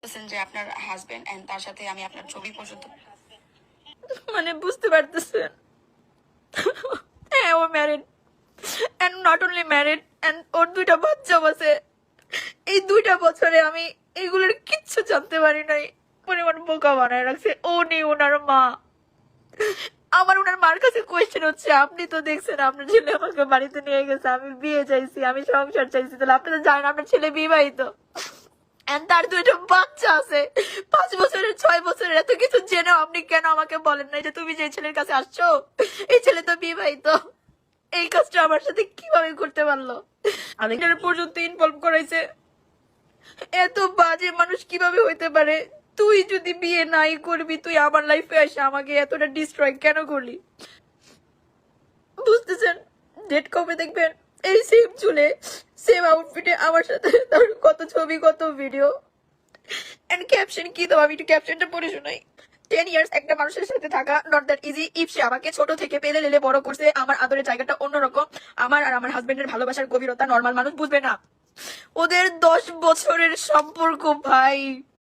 বলছেন যে আপনার হাজবেন্ড এন্ড তার সাথে আমি আপনার ছবি পর্যন্ত মানে বুঝতে পারতেছেন হ্যাঁ ও married and not only married and ওর 2টা বাচ্চাও আছে। এই 2টা বছরে আমি এগুলোর কিচ্ছু জানতে পারি নাই। পরিমাণ বোকা বানায় রাখছে উনি ওনার মা। আমার ওনার মার কাছে কোয়েশ্চেন হচ্ছে, আপনি তো দেখছেন আপনার ছেলে আমাকে বাড়িতে নিয়ে গেছে, আমি বিয়ে চাইছি, আমি সংসার চাইছি, তাহলে আপনি তো জানেন আপনার ছেলে বিবাহিত and তার 2টা বাচ্চা আছে, 5 বছরের 6 বছরের। এত কিছু জেনেও আপনি কেন আমাকে বলেন না যে তুমি যে ছেলের কাছে আসছো এই ছেলে তো বিবাহিত? এই কাজটা আমার সাথে কিভাবে করতে পারলো? আরেকটার পর্যন্ত ইনভলভ করাইছে। এত বাজে মানুষ কিভাবে হইতে পারে? তুই যদি বিয়ে নাই করবি, তুই আমার লাইফে এসে আমাকে এতটা ডিস্ট্রয় কেন করলি? বুঝতেছেন? ডেট কবে দেখবেন? এই সেম চুলে সেম আউটফিটে আমার সাথে তার কত ছবি কত ভিডিও এন্ড ক্যাপশন কি দাও, আমি একটু ক্যাপশনটা পড়ে শোনাই। 10 ইয়ার্স একটা মানুষের সাথে থাকা নট দ্যাট ইজি ইফ সে আমাকে ছোট থেকে পেলে লেলে বড় করছে। আমার আদরের জায়গাটা অন্যরকম। আমার আর আমার হাজবেন্ডের ভালোবাসার গভীরতা নর্মাল মানুষ বুঝবে না। ওদের 10 বছরের সম্পর্ক ভাই।